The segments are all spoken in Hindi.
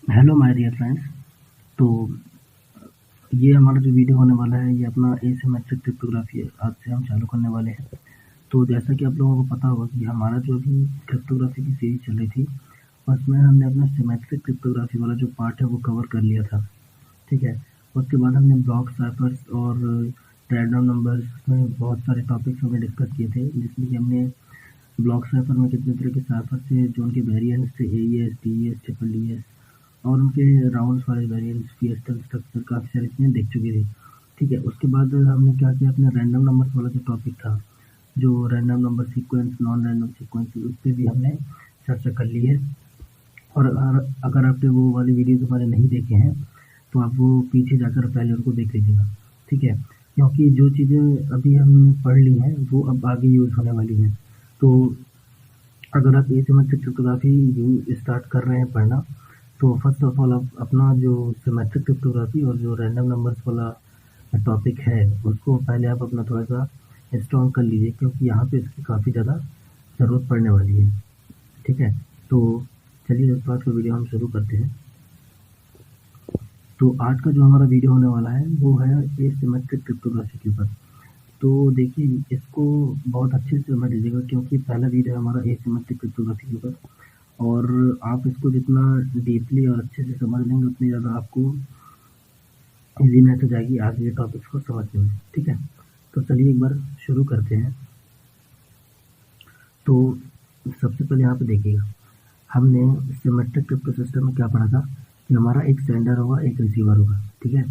Hello my dear friends. तो ये हमारा जो वीडियो होने वाला है ये अपना एसिमेट्रिक क्रिप्टोग्राफी आज से हम चालू करने वाले हैं। तो जैसा कि आप लोगों को पता होगा कि हमारा जो अभी क्रिप्टोग्राफी की सीरीज चल रही थी उसमें हमने अपना सिमेट्रिक क्रिप्टोग्राफी वाला जो पार्ट है वो कवर कर लिया था। ठीक है। उसके बाद हमने ब्लॉक साइफर्स और रैंडम नंबर्स में बहुत सारे टॉपिक्स हमने डिस्कस किए थे, जिसमें कि हमने ब्लॉक साइफर में कितने तरह के साइफर थे, जो उनके वेरिएंट्स थे AES, TES, ट्रिपल ES और उनके राउंड्स वाले वेरिएंट्स, फिएस्टल स्ट्रक्चर काफ़ी सारी चीज़ें देख चुके थे। ठीक है। उसके बाद हमने क्या किया, अपने रैंडम नंबर्स वाला जो टॉपिक था, जो random number sequence, non random sequence, उस पर भी हमने चर्चा कर ली है। और अगर आपने वो वाली वीडियोज़ हमारे नहीं देखे हैं तो आप वो पीछे जाकर पहले उनको देख लीजिएगा। ठीक है। क्योंकि जो चीज़ें अभी हमने पढ़ ली हैं वो अब आगे यूज़ होने वाली हैं। तो अगर आप एसिमेट्रिक क्रिप्टोग्राफी स्टार्ट कर रहे हैं पढ़ना, तो फर्स्ट ऑफ ऑल आप अपना जो सिमेट्रिक क्रिप्टोग्राफी और जो रैंडम नंबर्स वाला टॉपिक है उसको पहले आप अपना थोड़ा सा स्ट्रॉन्ग कर लीजिए, क्योंकि यहाँ पे इसकी काफ़ी ज़्यादा ज़रूरत पड़ने वाली है। ठीक है। तो चलिए इस बात का वीडियो हम शुरू करते हैं। तो आज का जो हमारा वीडियो होने वाला है वो है एसिमेट्रिक क्रिप्टोग्राफी के ऊपर। तो देखिए, इसको बहुत अच्छे से समझ लीजिएगा, क्योंकि पहला वीडियो है हमारा एसिमेट्रिक क्रिप्टोग्राफी के ऊपर। और आप इसको जितना डीपली और अच्छे से समझ लेंगे उतनी ज़्यादा आपको ईजीनेस हो जाएगी आगे के टॉपिक्स को समझने में। ठीक है। तो चलिए एक बार शुरू करते हैं। तो सबसे पहले यहाँ पे देखिएगा, हमने सिमेट्रिक क्रिप्टो सिस्टम में क्या पढ़ा था कि हमारा एक सेंडर होगा, एक रिसीवर होगा। ठीक है।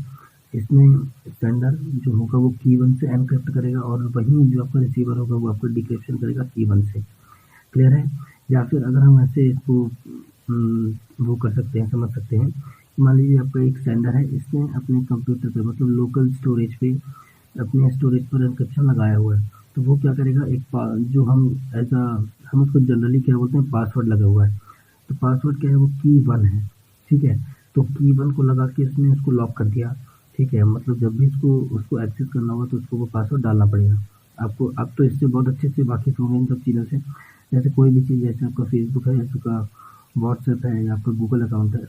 इसमें सेंडर जो होगा वो की 1 से एनक्रिप्ट करेगा और वहीं जो आपका रिसीवर होगा वो आपका डिक्रिप्शन करेगा की 1 से। क्लियर है? या फिर अगर हम ऐसे इसको वो कर सकते हैं, समझ सकते हैं, मान लीजिए आपका एक सेंडर है, इसने अपने कंप्यूटर पे मतलब लोकल स्टोरेज पे अपने स्टोरेज पर एन्क्रिप्शन लगाया हुआ है। तो वो क्या करेगा, जो हम हम उसको जनरली क्या बोलते हैं, पासवर्ड लगा हुआ है। तो पासवर्ड क्या है, वो की 1 है। ठीक है। तो की 1 को लगा के इसने उसको लॉक कर दिया। ठीक है। मतलब जब भी उसको एक्सेस करना होगा तो उसको वो पासवर्ड डालना पड़ेगा आपको। अब तो इससे बहुत अच्छे से वाकिफ़ होंगे इन सब चीज़ों से। जैसे कोई भी चीज़, जैसे आपका फेसबुक है, आपका व्हाट्सएप है या आपका गूगल अकाउंट है,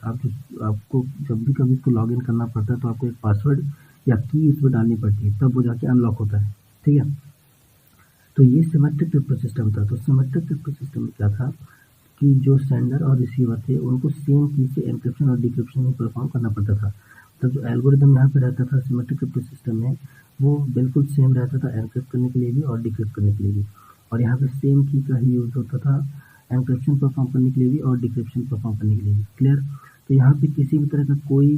आपको जब भी कभी इसको लॉगिन करना पड़ता है तो आपको एक पासवर्ड या की इसमें डालनी पड़ती है, तब वो जाके अनलॉक होता है। ठीक है। तो ये सिमेट्रिक क्रिप्टो सिस्टम था। तो सिमेट्रिक क्रिप्टो सिस्टम में क्या था कि जो सेंडर और रिसीवर थे उनको सेम की से एन्क्रिप्शन और डिक्रिप्शन ही परफॉर्म करना पड़ता था। तो जो एल्गोरिदम यहाँ पे रहता था सिमेट्रिक क्रिप्टो सिस्टम में, वो बिल्कुल सेम रहता था एन्क्रिप्ट करने के लिए भी और डिक्रिप्ट करने के लिए भी। और यहाँ पे सेम की का ही यूज़ होता था एन्क्रिप्शन परफॉर्म करने के लिए भी और डिक्रिप्शन परफॉर्म करने के लिए भी। क्लियर? तो यहाँ पे किसी भी तरह का कोई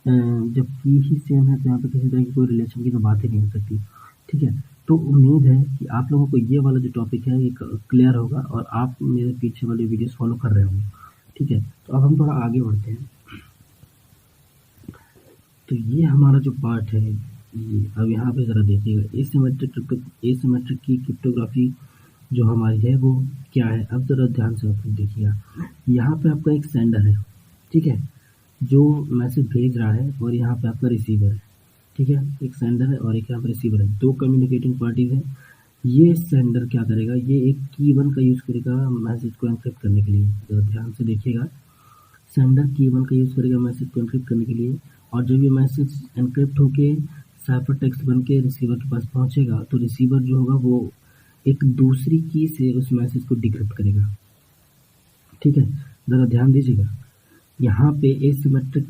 जब की ही सेम है तो यहाँ पे किसी तरह की कोई रिलेशन की तो बात ही नहीं हो सकती। ठीक है। तो उम्मीद है कि आप लोगों को ये वाला जो टॉपिक है ये क्लियर होगा और आप मेरे पीछे वाले वीडियोस फॉलो कर रहे होंगे। ठीक है। तो अब हम थोड़ा आगे बढ़ते हैं। तो ये हमारा जो पार्ट है, ये अब यहाँ पे ज़रा देखिएगा, एसिमेट्रिक की क्रिप्टोग्राफी जो हमारी है वो क्या है। अब ज़रा ध्यान से आप देखिएगा, यहाँ पे आपका एक सेंडर है। ठीक है, जो मैसेज भेज रहा है, और यहाँ पे आपका रिसीवर है। ठीक है। एक सेंडर है और एक यहाँ पर रिसीवर है, दो कम्युनिकेटिंग पार्टीज हैं। ये सेंडर क्या करेगा, ये एक की 1 का यूज़ करेगा मैसेज को एन्क्रिप्ट करने के लिए। ज़रा ध्यान से देखिएगा, सेंडर की 1 का यूज़ करेगा मैसेज को एन्क्रिप्ट करने के लिए, और जब ये मैसेज एन्क्रिप्ट होके साइफर टेक्स्ट बन के रिसीवर के पास पहुँचेगा तो रिसीवर जो होगा वो एक दूसरी की से उस मैसेज को डिक्रिप्ट करेगा। ठीक है। ज़रा ध्यान दीजिएगा, यहाँ पे एसिमेट्रिक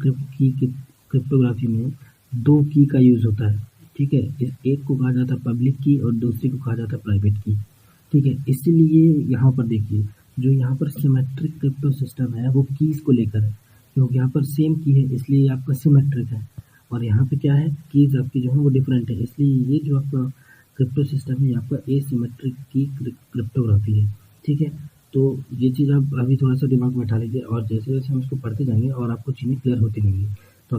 क्रिप्टोग्राफी में 2 की का यूज़ होता है। ठीक है। इस एक को कहा जाता है पब्लिक की और दूसरी को कहा जाता है प्राइवेट की। ठीक है। इसीलिए यहाँ पर देखिए, जो यहाँ पर सिमेट्रिक क्रिप्टो सिस्टम है वो कीज़ को लेकर है, क्योंकि यहाँ पर सेम की है इसलिए आपका सिमेट्रिक है। और यहाँ पे क्या है, कीज़ आपकी जो है वो डिफरेंट है, इसलिए ये जो आपका क्रिप्टो सिस्टम है ये आपका एसिमेट्रिक की क्रिप्टोग्राफी है। ठीक है। तो ये चीज़ आप अभी थोड़ा-सा दिमाग में बैठा लीजिए, और जैसे-जैसे हम इसको पढ़ते जाएँगे और आपको चीज़ें क्लियर होती रहेंगी। तो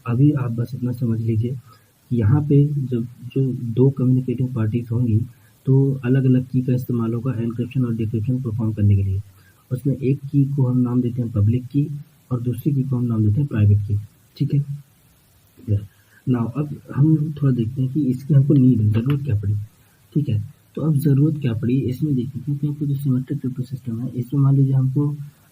अभी आप बस इतना समझ लीजिए कि यहाँ पे जब जो 2 कम्युनिकेटिंग पार्टीज़ होंगी तो अलग-अलग की का इस्तेमाल होगा एन्क्रिप्शन और डिक्रिप्शन परफॉर्म करने के लिए। उसमें एक की को हम नाम देते हैं पब्लिक की और दूसरी की को हम नाम देते हैं प्राइवेट की। ठीक है? यस। नाउ अब हम थोड़ा देखते हैं कि इसकी हमको ज़रूरत क्या पड़ी। ठीक है। तो अब ज़रूरत क्या पड़ी इसमें देखिए, क्योंकि आपको जो सिमेट्रिक क्रिप्टो सिस्टम है इसमें मान लीजिए हमको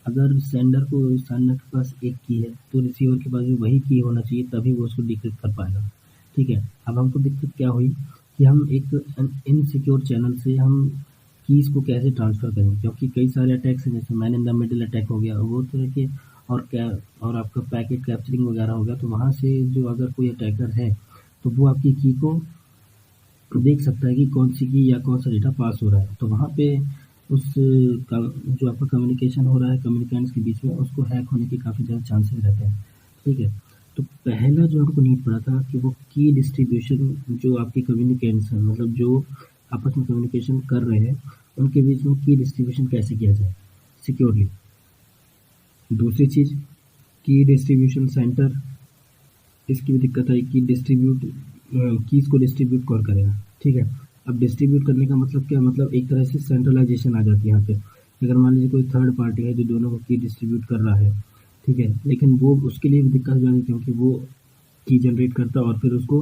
अगर सेंडर के पास एक की है तो रिसीवर के पास भी वही की होना चाहिए, तभी वो उसको डिक्रिप्ट कर पाएगा। ठीक है, अब हमको दिक्कत क्या हुई कि हम एक इनसिक्योर चैनल से हम कीज़ को कैसे ट्रांसफ़र करें, क्योंकि कई सारे अटैक्स हैं, जैसे man in the middle attack हो गया, वो तरह के और आपका पैकेट कैप्चरिंग वगैरह हो गया। तो वहाँ से जो अगर कोई अटैकर है तो वो आपकी की को देख सकता है कि कौन सी की या कौन सा डेटा पास हो रहा है। तो वहाँ पे जो आपका कम्युनिकेशन हो रहा है कम्युनिकेंट्स के बीच में, उसको हैक होने के काफ़ी ज़्यादा चांसेस रहते हैं। ठीक है, तो पहला जो हमको नीड पड़ा था कि वो की डिस्ट्रीब्यूशन, जो आपके कम्युनिकेंट्स हैं, मतलब जो आपस में कम्युनिकेशन कर रहे हैं, उनके बीच में की डिस्ट्रीब्यूशन कैसे किया जाए सिक्योरली। दूसरी चीज़, की डिस्ट्रीब्यूशन सेंटर, इसकी भी दिक्कत आई कि कीज़ को डिस्ट्रीब्यूट कौन करेगा। ठीक है, अब डिस्ट्रीब्यूट करने का मतलब क्या, मतलब एक तरह से सेंट्रलाइजेशन आ जाती है यहाँ पे। अगर मान लीजिए कोई थर्ड पार्टी है जो दोनों को की डिस्ट्रीब्यूट कर रहा है, ठीक है, लेकिन वो उसके लिए भी दिक्कत हो जाएगी, क्योंकि वो की जनरेट करता है और फिर उसको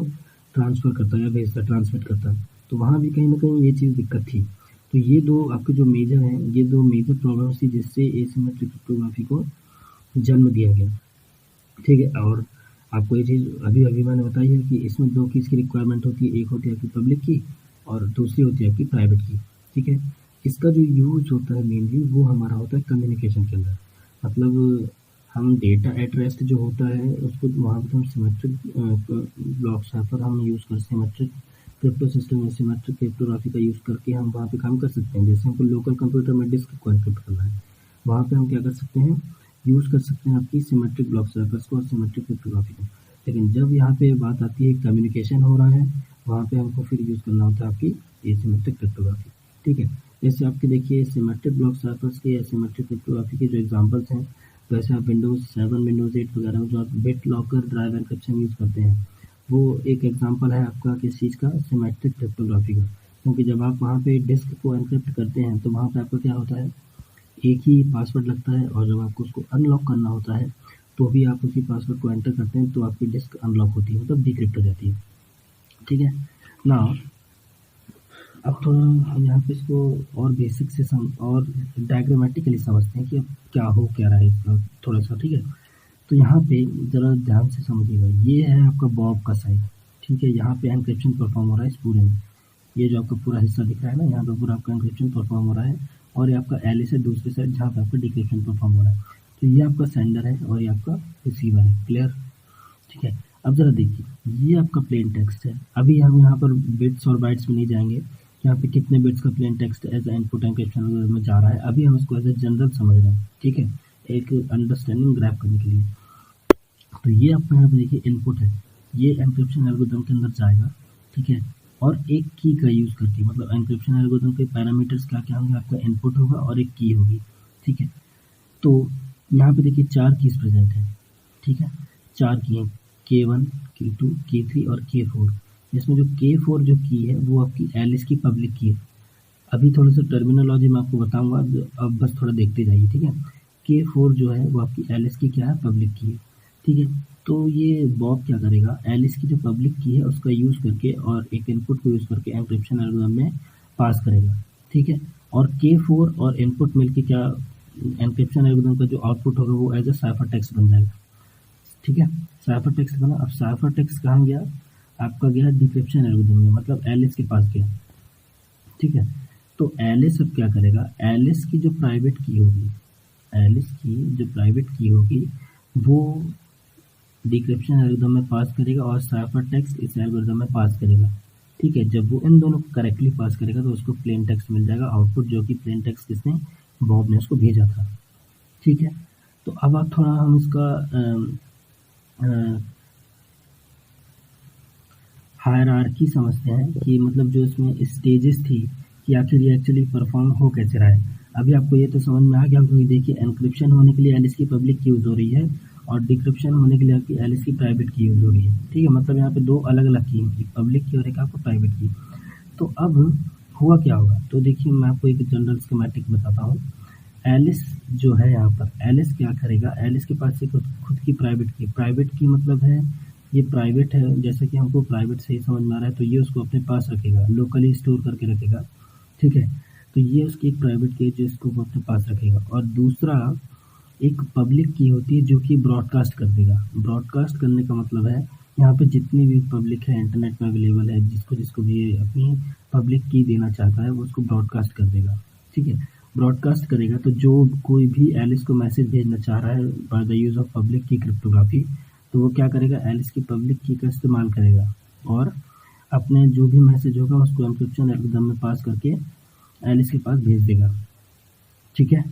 ट्रांसफ़र करता है या भेजता ट्रांसमिट करता है। तो वहाँ भी कहीं ना कहीं ये चीज़ दिक्कत थी। तो ये दो आपके जो मेजर हैं, ये दो मेजर प्रॉब्लम्स थी जिससे एसिमेट्रिक क्रिप्टोग्राफी को जन्म दिया गया। ठीक है, और आपको ये चीज़ अभी अभी मैंने बताई है कि इसमें दो चीज़ की रिक्वायरमेंट होती है, एक होती है आपकी पब्लिक की और दूसरी होती है आपकी प्राइवेट की। ठीक है, इसका जो यूज़ होता है मेनली वो हमारा होता है कम्युनिकेशन के अंदर। मतलब हम डेटा एट रेस्ट जो होता है उसको वहाँ पर हम सिमेट्रिक ब्लॉक साइफर हम यूज़ कर सिमेट्रिक क्रिप्टो सिस्टम या सिमेट्रिक क्रिप्टोग्राफी का यूज़ करके हम वहाँ पे काम कर सकते हैं। जैसे हमको लोकल कंप्यूटर में डिस्क को एन्क्रिप्ट करना है, वहाँ पे हम क्या कर सकते हैं, यूज़ कर सकते हैं आपकी सिमेट्रिक ब्लॉक साइफर्स को और सिमेट्रिक क्रिप्टोग्राफी को। लेकिन जब यहाँ पे बात आती है कम्युनिकेशन हो रहा है, वहाँ पे हमको फिर यूज़ करना होता है आपकी एसिमेट्रिक क्रिप्टोग्राफी। ठीक है, जैसे आपके देखिए सिमेट्रिक ब्लॉक साइफर्स के या सिमेट्रिक क्रिप्टोग्राफी के जो एग्जांपल्स हैं, वैसे आप विंडोज़ 7, विंडोज़ 8 वगैरह में जो आप bit locker drive encryption use करते हैं, वो एक एग्जांपल है आपका किस चीज़ का, सिमेट्रिक क्रिप्टोग्राफी का। क्योंकि जब आप वहाँ पे डिस्क को एन्क्रिप्ट करते हैं तो वहाँ पे आपका क्या होता है, एक ही पासवर्ड लगता है, और जब आपको उसको अनलॉक करना होता है तो भी आप उसी पासवर्ड को एंटर करते हैं, तो आपकी डिस्क अनलॉक होती है, मतलब डिक्रिप्ट हो जाती है। ठीक है ना, अब थोड़ा हम यहाँ पे इसको और बेसिक से और डायग्रामेटिकली समझते हैं कि अब क्या हो क्या रहा है इसका थोड़ा सा। ठीक है, तो यहाँ पे ज़रा ध्यान से समझिएगा, ये है आपका बॉब का साइड। ठीक है, यहाँ पे एन्क्रिप्शन परफॉर्म हो रहा है इस पूरे में, ये जो आपका पूरा हिस्सा दिख रहा है ना, यहाँ पे पूरा आपका एन्क्रिप्शन परफॉर्म हो रहा है, और ये आपका एलिस है दूसरी साइड जहाँ पे आपका डिक्रिप्शन परफॉर्म हो रहा है। तो ये आपका सेंडर है और ये आपका रिसीवर है। क्लियर? ठीक है, अब ज़रा देखिए, ये आपका प्लेन टेक्स्ट है। अभी हम यहाँ पर बिट्स और बाइट्स में नहीं जाएंगे, यहाँ पे कितने बिट्स का plain text as input encryption में जा रहा है, अभी हम इसको एज ए जनरल समझ रहे हैं। ठीक है, एक अंडरस्टैंडिंग ग्रैब करने के लिए। तो ये आपका यहाँ पे देखिए इनपुट है, ये एन्क्रिप्शन एल्गोरिथम के अंदर जाएगा। ठीक है, और एक की का यूज़ करके, मतलब एन्क्रिप्शन एल्गोरिथम के पैरामीटर्स क्या क्या होंगे, आपका इनपुट होगा और एक की होगी। ठीक है, तो यहाँ पे देखिए 4 कीज़ प्रेजेंट हैं। ठीक है, 4 की हैं, K1, K2, K3 और K4। इसमें जो K4 जो की है वो आपकी एलिस की पब्लिक की है। अभी थोड़ा सा टर्मिनोलॉजी मैं आपको बताऊंगा, अब बस थोड़ा देखते जाइए। ठीक है, K4 जो है वो आपकी एलिस की क्या है, पब्लिक की है। ठीक है, तो ये बॉब क्या करेगा, एलिस की जो पब्लिक की है उसका यूज़ करके और एक इनपुट को यूज़ करके एन्क्रिप्शन एल्गोरिथम में पास करेगा। ठीक है, और K4 और इनपुट मिलके क्या, एन्क्रिप्शन एल्गोरिथम का जो आउटपुट होगा वो एज ए साइफर टेक्स्ट बन जाएगा। ठीक है, साइफर टेक्स्ट बना। अब साइफर टेक्स्ट कहाँ गया, आपका गया डिक्रिप्शन एल्गोरिथम में, मतलब एलिस के पास गया। ठीक है, तो एलिस अब क्या करेगा, एलिस की जो प्राइवेट की होगी, एलिस की जो प्राइवेट की होगी वो डिक्रिप्शन एल्गोरिथम में पास करेगा और साइफर टेक्स्ट इस एल्गोरिथम में पास करेगा। ठीक है, जब वो इन दोनों को करेक्टली पास करेगा तो उसको प्लेन टेक्स्ट मिल जाएगा आउटपुट, जो कि प्लेन टेक्स्ट किसने, बॉब ने उसको भेजा था। ठीक है, तो अब आप थोड़ा हम इसका हायरार्की समझते हैं कि मतलब जो इसमें स्टेजेस थी कि आखिर ये एक्चुअली परफॉर्म हो कैसे रहा है। अभी आपको ये तो समझ में आ गया, क्योंकि देखिए एन्क्रिप्शन होने के लिए एलिस की पब्लिक की यूज़ हो रही है और डिक्रिप्शन होने के लिए आपकी एलिस की प्राइवेट की यूज़ हो रही है। ठीक है, मतलब यहाँ पे दो अलग अलग की, एक पब्लिक की और एक आपको प्राइवेट की। तो अब हुआ क्या होगा, तो देखिए मैं आपको एक जनरल स्कीमेटिक बताता हूँ। एलिस जो है यहाँ पर, एलिस क्या करेगा, एलिस के पास से खुद की प्राइवेट की मतलब है ये प्राइवेट है, जैसे कि हमको प्राइवेट सही समझ में आ रहा है, तो ये उसको अपने पास रखेगा, लोकली स्टोर करके रखेगा। ठीक है, तो ये उसकी एक प्राइवेट की है जो इसको वो अपने पास रखेगा। और दूसरा एक पब्लिक की होती है जो कि ब्रॉडकास्ट कर देगा। ब्रॉडकास्ट करने का मतलब है यहाँ पे जितनी भी पब्लिक है इंटरनेट में अवेलेबल है, जिसको भी ये अपनी पब्लिक की देना चाहता है वो उसको ब्रॉडकास्ट कर देगा। ठीक है, ब्रॉडकास्ट करेगा तो जो कोई भी एलिस को मैसेज भेजना चाह रहा है by the use of public की क्रिप्टोग्राफी, तो वो क्या करेगा, एलिस की पब्लिक की का इस्तेमाल करेगा और अपने जो भी मैसेज होगा उसको एन्क्रिप्शन एल्गोरिथम में पास करके एलिस के पास भेज देगा। ठीक है,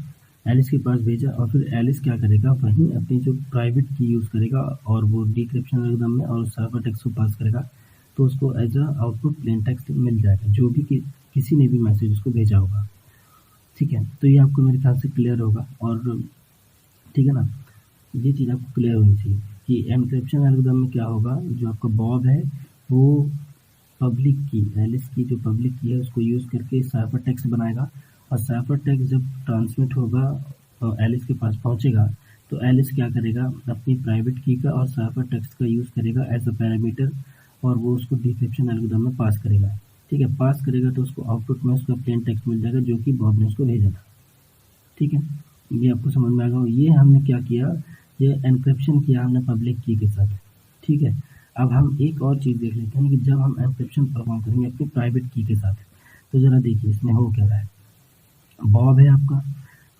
एलिस के पास भेजा और फिर एलिस क्या करेगा, वहीं अपनी जो प्राइवेट की यूज़ करेगा और वो डिक्रिप्शन एल्गोरिथम में और साइफर टेक्स्ट को पास करेगा, तो उसको as a output plain text मिल जाएगा जो भी किसी ने भी मैसेज उसको भेजा होगा। ठीक है, तो ये आपको मेरे ख्याल से क्लियर होगा और ठीक है ना, ये चीज़ आपको क्लियर होनी चाहिए कि एन्क्रिप्शन एल्गोरिथम में क्या होगा, जो आपका बॉब है वो पब्लिक की, एलिस की जो पब्लिक की है उसको यूज़ करके साइफर टेक्स्ट बनाएगा और साइफर टेक्स्ट जब ट्रांसमिट होगा एलिस के पास पहुंचेगा तो एलिस क्या करेगा, अपनी प्राइवेट की का और साइफर टेक्स्ट का यूज़ करेगा एज अ पैरामीटर और वो उसको डिक्रिप्शन एल्गोरिथम में पास करेगा। ठीक है, पास करेगा तो उसको आउटपुट में उसका प्लेन टेक्स्ट मिल जाएगा जो कि बॉब ने उसको भेजा था। ठीक है, ये आपको समझ में आ गया। ये हमने क्या किया, ये एन्क्रिप्शन किया हमने पब्लिक की के साथ। ठीक है, अब हम एक और चीज़ देख लेते हैं कि जब हम एन्क्रिप्शन परफॉर्म करेंगे अपनी प्राइवेट की के साथ, तो ज़रा देखिए इसमें हो क्या रहा है। बॉब है आपका,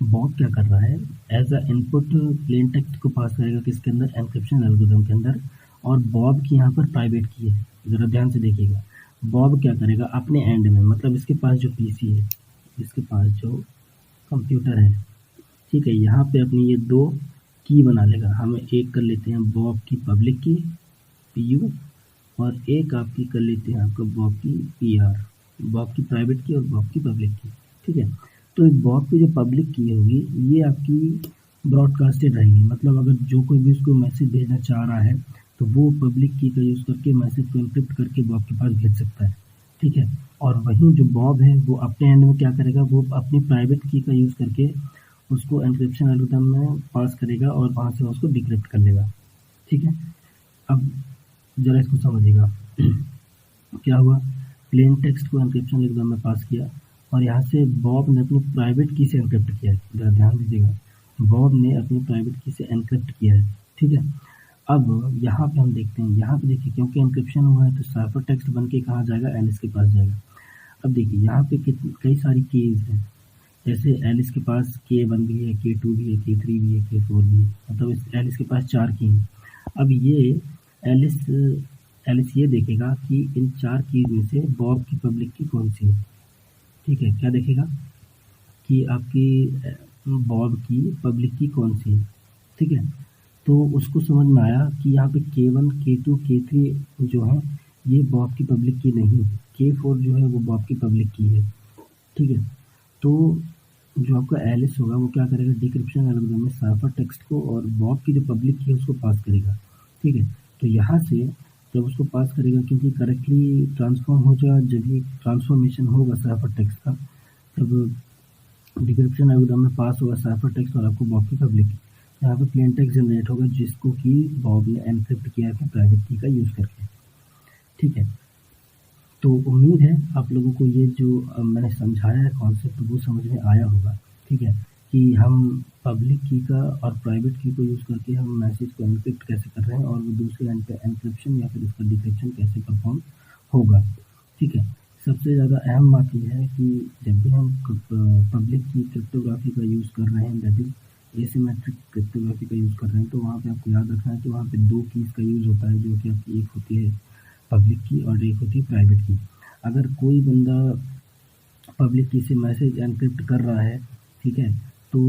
बॉब क्या कर रहा है, as a input plain text को पास करेगा किसके अंदर, एन्क्रिप्शन एल्गोरिथम के अंदर, और बॉब की यहाँ पर प्राइवेट की है। ज़रा ध्यान से देखिएगा, बॉब क्या करेगा अपने एंड में, मतलब इसके पास जो पीसी है, इसके पास जो कंप्यूटर है, ठीक है, यहाँ पे अपनी ये दो की बना लेगा। हम एक कर लेते हैं बॉब की पब्लिक की पीयू और एक आपकी कर लेते हैं आपका बॉब की पीआर, बॉब की प्राइवेट की और बॉब की पब्लिक की। ठीक है, तो बॉब की जो पब्लिक की होगी ये आपकी ब्रॉडकास्टेड रहेगी, मतलब अगर जो कोई भी उसको मैसेज भेजना चाह रहा है तो वो पब्लिक की का यूज़ करके मैसेज को एन्क्रिप्ट करके बॉब के पास भेज सकता है। ठीक है, और वहीं जो बॉब है वो अपने एंड में क्या करेगा, वो अपनी प्राइवेट की का यूज़ करके उसको एन्क्रिप्शन एल्गोरिथम में पास करेगा और वहाँ से उसको डिक्रिप्ट कर लेगा। ठीक है, अब ज़रा इसको समझिएगा क्या हुआ, प्लेन टेक्स्ट को एन्क्रिप्शन एल्गोरिथम में पास किया और यहाँ से बॉब ने अपनी प्राइवेट की से एन्क्रिप्ट किया है। ज़रा ध्यान दीजिएगा, बॉब ने अपनी प्राइवेट की से एन्क्रिप्ट किया है। ठीक है, अब यहाँ पे हम देखते हैं, यहाँ पे देखिए क्योंकि एन्क्रिप्शन हुआ है तो साइफर टेक्स्ट बन के कहाँ जाएगा, एलिस के पास जाएगा। अब देखिए यहाँ पे कई सारी कीज़ हैं, जैसे एलिस के पास K1 भी है, K2 भी है, K3 भी है, K4 भी है, मतलब इस एलिस के पास 4 की हैं। अब ये एलिस ये देखेगा कि इन 4 कीज़ में से बॉब की पब्लिक की कौन सी है। ठीक है, क्या देखेगा कि आपकी बॉब की पब्लिक की कौन सी है। ठीक है, तो उसको समझ में आया कि यहाँ पे K1, K2, K3 जो है ये बॉब की पब्लिक की नहीं, K4 जो है वो बॉब की पब्लिक की है। ठीक है, तो जो आपका एलिस होगा वो क्या करेगा, डिक्रिप्शन एल्गोरिथम में साइफर टेक्स्ट को और बॉब की जो पब्लिक की है उसको पास करेगा। ठीक है, तो यहाँ से जब उसको पास करेगा, क्योंकि करेक्टली ट्रांसफॉर्म हो जाएगा, जब भी ट्रांसफॉर्मेशन होगा साइफर टेक्स्ट का, जब डिक्रिप्शन एल्गोरिथम में पास होगा साइफर टेक्स्ट और आपको बॉब की पब्लिक की, यहाँ पे प्लेन टेक्स्ट जनरेट होगा जिसको कि बॉब ने एनक्रिप्ट किया है प्राइवेट की का यूज़ करके। ठीक है, तो उम्मीद है आप लोगों को ये जो मैंने समझाया है कॉन्सेप्ट वो समझ में आया होगा। ठीक है, कि हम पब्लिक की का और प्राइवेट की को यूज़ करके हम मैसेज को एनक्रिप्ट कैसे कर रहे हैं और वो दूसरे एंड पे एनक्रिप्शन या फिर उसका डिक्रिप्शन कैसे परफॉर्म होगा। ठीक है, सबसे ज़्यादा अहम बात यह है कि जब भी हम पब्लिक की क्रिप्टोग्राफी का यूज़ कर रहे हैं, दैट इज़ एसिमेट्रिक क्रिप्टोग्राफी का यूज़ कर रहे हैं, तो वहाँ पे आपको याद रखना है कि वहाँ पे 2 कीज़ का यूज़ होता है, जो कि आपकी एक होती है पब्लिक की और एक होती है प्राइवेट की। अगर कोई बंदा पब्लिक की से मैसेज एनक्रिप्ट कर रहा है, ठीक है, तो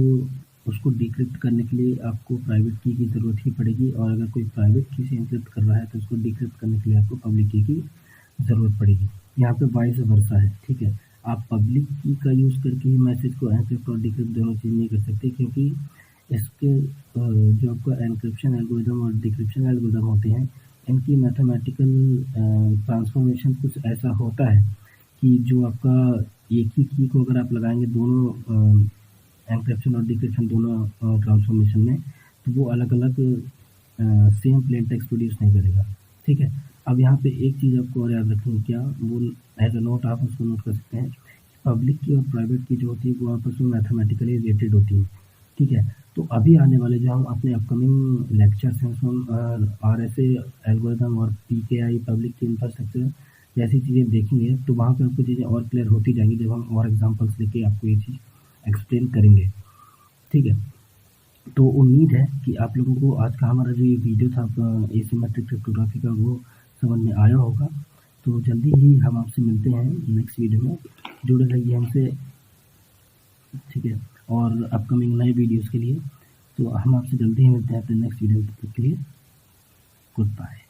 उसको डिक्रिप्ट करने के लिए आपको प्राइवेट की ज़रूरत ही पड़ेगी, और अगर कोई प्राइवेट की से एनक्रिप्ट कर रहा है तो उसको डिक्रिप्ट करने के लिए आपको पब्लिक की ज़रूरत पड़ेगी। यहाँ पे वाइस वर्सा है। ठीक है, आप पब्लिक की का यूज़ करके ही मैसेज को एनक्रिप्ट और डिक्रिप्ट दोनों चीज़ नहीं कर सकते, क्योंकि इसके जो आपका एनक्रिप्शन एल्गोरिथम और डिक्रिप्शन एल्गोरिथम होते हैं, इनकी मैथमेटिकल ट्रांसफॉर्मेशन कुछ ऐसा होता है कि जो आपका एक ही की को अगर आप लगाएंगे दोनों एनक्रिप्शन और डिक्रिप्शन दोनों ट्रांसफॉर्मेशन में, तो वो अलग अलग सेम प्लेन टेक्स्ट प्रोड्यूस नहीं करेगा। ठीक है, अब यहाँ पे एक चीज़ आपको और याद रखनी है, क्या वो एज अ नोट आप उसको नोट कर सकते हैं, पब्लिक की और प्राइवेट की जो होती है वो आपस में मैथमेटिकली रिलेटेड होती है। ठीक है। तो अभी आने वाले जो हम अपने अपकमिंग लेक्चर्स हैं उसमें हम RSA एल्गोरिदम और PKI पब्लिक की इंफ्रास्ट्रक्चर जैसी चीज़ें देखेंगे, तो वहाँ पे आपको चीज़ें और क्लियर होती जाएंगी जब हम और एग्जांपल्स लेके आपको ये चीज़ एक्सप्लेन करेंगे। ठीक है। तो उम्मीद है कि आप लोगों को आज का हमारा जो ये वीडियो था एसिमेट्रिक क्रिप्टोग्राफी का वो समझ में आया होगा। तो जल्दी ही हम आपसे मिलते हैं नेक्स्ट वीडियो में। जुड़े रहिए हमसे, ठीक है, और अपकमिंग नए वीडियोज़ के लिए। तो हम आपसे जल्दी ही मिलते हैं अपने नेक्स्ट वीडियो के लिए। Good bye.